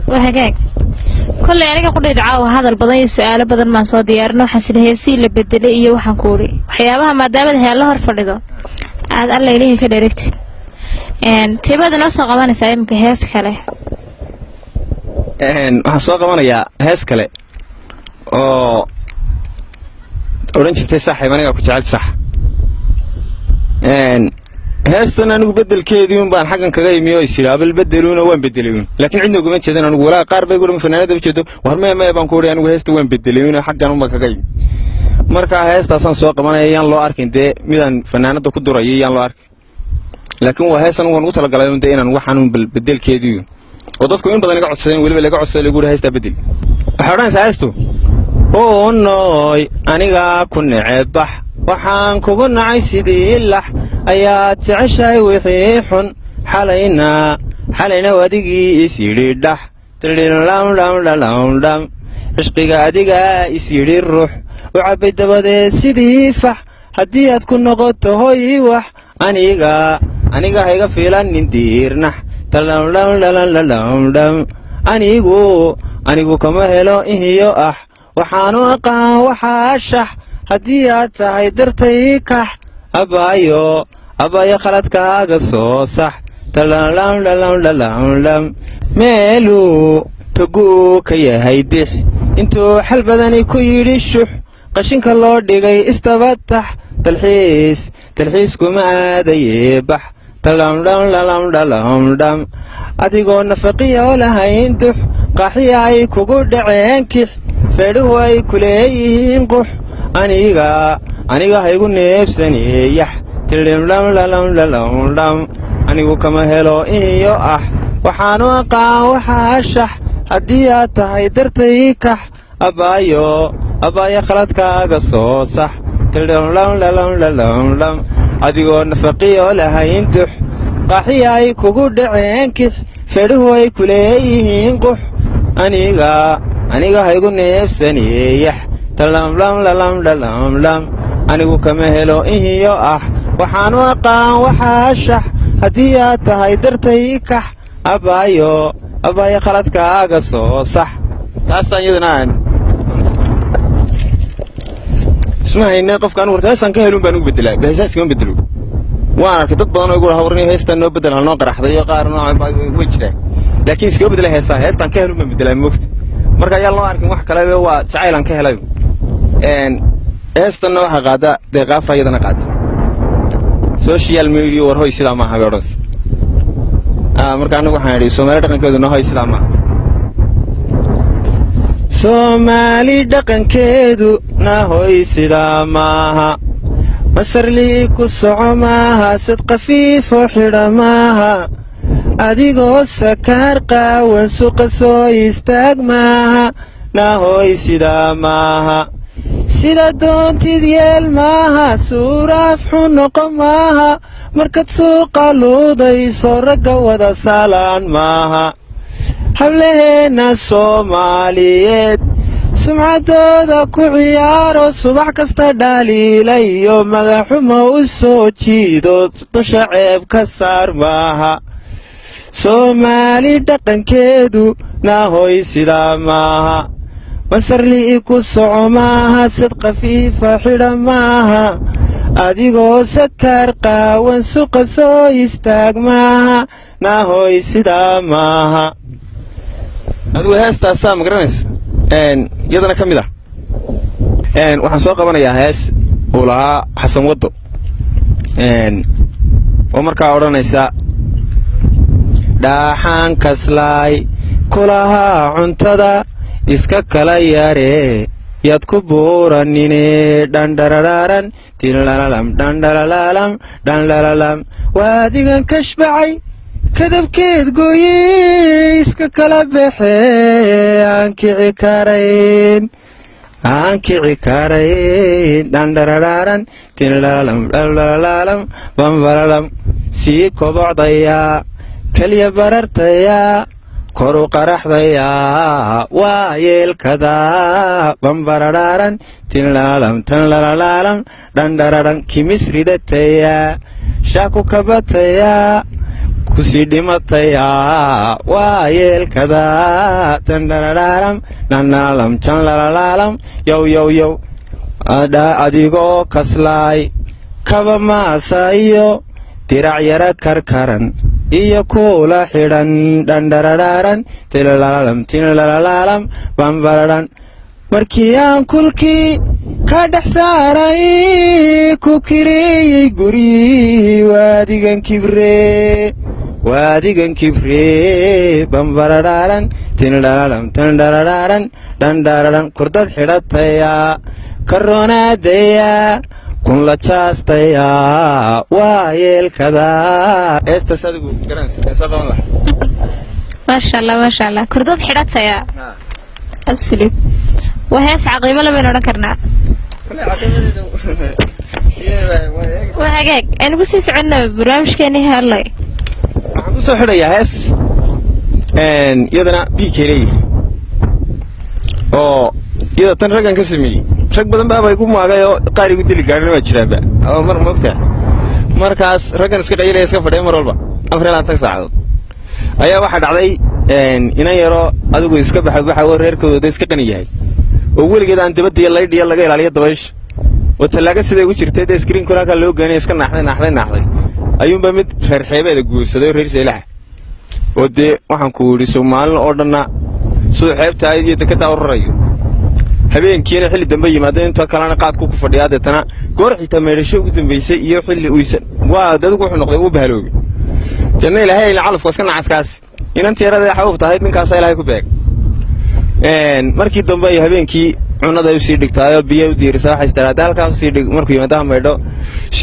وهجاك كل يعني قلت دعاء هذا البضي السؤال بدل ما صاد يارنو حسن هيسي اللي بدل إيه وحنقولي وحيابها ما دامت هي الله هرفرده عاد الله إليه كديركت إن تبغى نص قمان سايم كهيس كله إن حصل قمان يا هيس كله أو أورنج تسح يماني أكو جعل صح إن هستنا نقبل كيديون بان حقن كغاي ميو يصير قبل بدلون وين بدلون لكن عندنا قومين كذا نقول ولا قارب يقولون فنانة بيجدوا وهرما ما يبان كوري أنا وهست وين بدلون حقن هم كغاي مركا هست أصلا سواق ما يان لو أركين ده ميدان فنانة ده كدرة يان لو أرك لكن وهستنا ونقول تلا قلنا ده إن وحنون بدل كيديون وضدكم إن بدنا نقعد سنين ولا نقعد سنين يقول هست بدل حران سايستو أوه ناي أنا كنا عبح waxaan kugu nacay sidii lax ayaad jeceshay wixii xun xalayna wadigii isiri dhax lam ishqiga adiga isiri ruux u cabay dabadeed sidii fax haddii aad ku noqoto hoy wax aniga hayga fiilanin diirnax anigu kama helo ihiyo ah waxaanu aqaan waxaa shax haddii aad tahay dartay kax abaayo khaladkaaga soo sax meeluu taguu ka yahay dix intuu xal badani ku yidhi shux qashinka loo dhigay istabatax talxiis kuma aadayee bax adigoo nafaqiya oo lahayn dux qaaxiya ay kugu dhaceen kix feedhuhu ay ku leeyihiin qux aniga haygu neefsaneeyax anigu kama helo iyo ah waxaanu aqaan waxaa shax haddii aad tahay dartay kax abaayo khaladkaaga soo sax adigoo nafaqiyo lahayn dux qaaxiya ay kugu dhaceen kix feedhuhu ay ku leeyihiin qux aniga haygu neefsaneeyax anigu kama helo ihiyo ah waxaanu aqaan waxaa shax haddii aad tahay dartay kax abaayo khaladkaaga soo sax taasaan iyadana isma hayna qofka anigu heesaan ka helun baan ugu bedelaa heesaaska ma bedelo waan arkay dad badan oo igu hawrnay heestaan noo bedel halnoo qaraxday iyo qaar way jiraan laakiin iska bedela heestaan ka helun baan bedelaa moogta marka ayaa loo arkin wax kale waa jacaylan ka helay heestan waxa qaada deeqaaf raayadana qaada social media war hoy sida ma aha oran marka anagu waxaan yiri Soomaali dhaqankeedu no hoy sida ma Soomaali dhaqankeedu na hoy sida ma aha masarli ku soco ma aha sad qafiif oo xidha ma aha adigoo sakaar qaawan suuqa soo istaag ma aha na hoy sida ma aha sida doontid yeel maaha suuraaf xun noqo maaha markaad suuqa luudayso ragga wada saalaan maaha hablaheenna Soomaaliyeed sumcaddooda ku ciyaaro subax kasta dhaliilayo magaxuma u soo jiido dusha ceeb ka saar maaha Soomaali dhaqankeedu na hoy sidaa maaha masarli ku soco maaha sad qafiifa xidha maaha adigoo sakaar qaawan suuqa soo istaag maaha na hoy sidaa maaha adigu heestaasaa ma garanaysa iyadana ka mid ah waxaan soo qabanayaa hees uu lahaa xasan waddo oo markaa odhanaysa dhaaxaan kaslaay kulahaa cuntada iska kala yaree yaad ku buuranine dhandhararaaran dhandhalalam waadigan kashbacay kadabkeed gooyey iska kala baxee aan kici karayn dhandhararaaran bambalalam sii kobocdayaa keliya barartayaa koru qaraxdayaa waa yeelkadaa bambararaaran tanlalalam dhandhararan kimis ridatayaa shaaku kabatayaa kusii dhimataya waa yeelkada tandharadhaaram nanaalam janlalaalaalam yow yow yow adigoo kaslaay kaba maasa iyo dirac yara karkaran iyo kuula xidhan dhandharadhaaran tilalaalam tilalaalaalam bambaradhan markii aan kulkii ka dhex saaray ku kireeyey guryi waadigan kibree bambaradhaaran tinladhaalam tandharadhaaran dhandharadhan kurdad xidhataya karoonaadaya kunla jaastaya waa yeelkada eestaas adigu garanaysa maasha allah kurdad xidhataya absolute waa hees caqiimo labaynu odhan karnaa waa hagaag aynu ku sii soconno barnaamijkeenii hadlay waxaan ku soo xidhayaa hees iyadana biigkay leeyihi oo iyada tan raggan ka sameeyey rag badan baabay ku maagay oo qaar igu deli gaarina waa jiraanba mar moogtaa markaas raggan iska dhayilaya iska fadhiya mar walba 24 saacadood ayaa waxaa dhacday inan yaroo adigu iska baxa oo reerkooda iska qani yahay oo weligeed aan dibadda iyo laydhiya laga ilaaliyo dabaysha oo tallaaga siday ugu jirtay dee screen kuraalka loo geenay iska naaxday ayuunba mid reer xeebeeda guursaday oo reer saylaxa oo dee waxaan ku yidhi soomaalina oo dhanna siduu xeebta ayd iyo dekeddaa urarayo habeenkiina xilli dambe yimaadeen inta kalena qaadku ku fadhiyaa deetana goor xitaa meedhasho ugu dambaysay iyo xilli uysan waa dadku wuxuu noqday uu bahaloobay janna ilaahay ila calafku iska nacaskaas inantii yarada xawf tahay ninkaas ilaahay ku beeg markii dambe ay habeenkii cunada ay sii dhigtaayo biyo u diirisa waxa istiraada halka sii dhig markuu yimaado maydho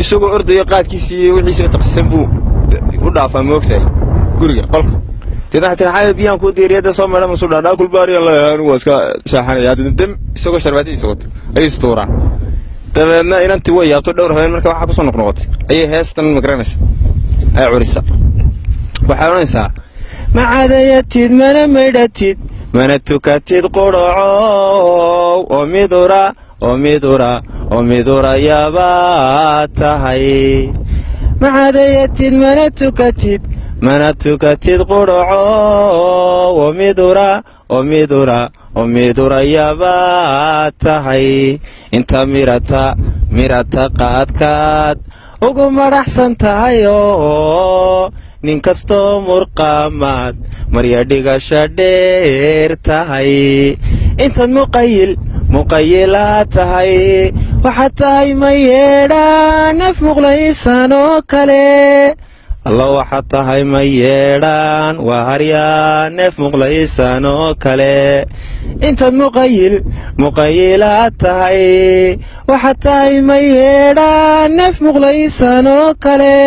isagoo ordayo qaadkiisii wixiisa taqsan buu u dhaafaa moogtay guriga qolka تدح ترحاب بيان كودير يده صوم على مسؤول هذا كل باري الله هو اسكا شاحن يا دم isagoo sharbadi isagoo ay istoora tabeena inantii way yaabto dhowr habeen marka waxa ku soo noqnoqotay ay heestan magranaysa ay curisa waxa oranaysaa ma caadayatid mana meedhatid mana tukatid quraco oo midura yaaba tahay ma caadayatid mana tukatid quraco oo midura yaaba tahay inta mirata qaadkaad ugu madaxsan tahay oo nin kastoo murqaamaad marya dhigasha dheer tahay intaad muqayilaa tahay waxaad tahay ma yeedhaan naf muqlaysan oo kale alla waxaad tahay ma yeedhaan waa haryaa neef muqlaysan oo kale intaad muqayilaa tahay waxaad tahay ma yeedhaan neef muqlaysan oo kale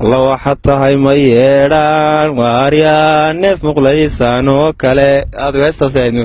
alla waxaad tahay ma yeedhaan waa haryaa neef muqlaysan oo kale aad heestaas ahayd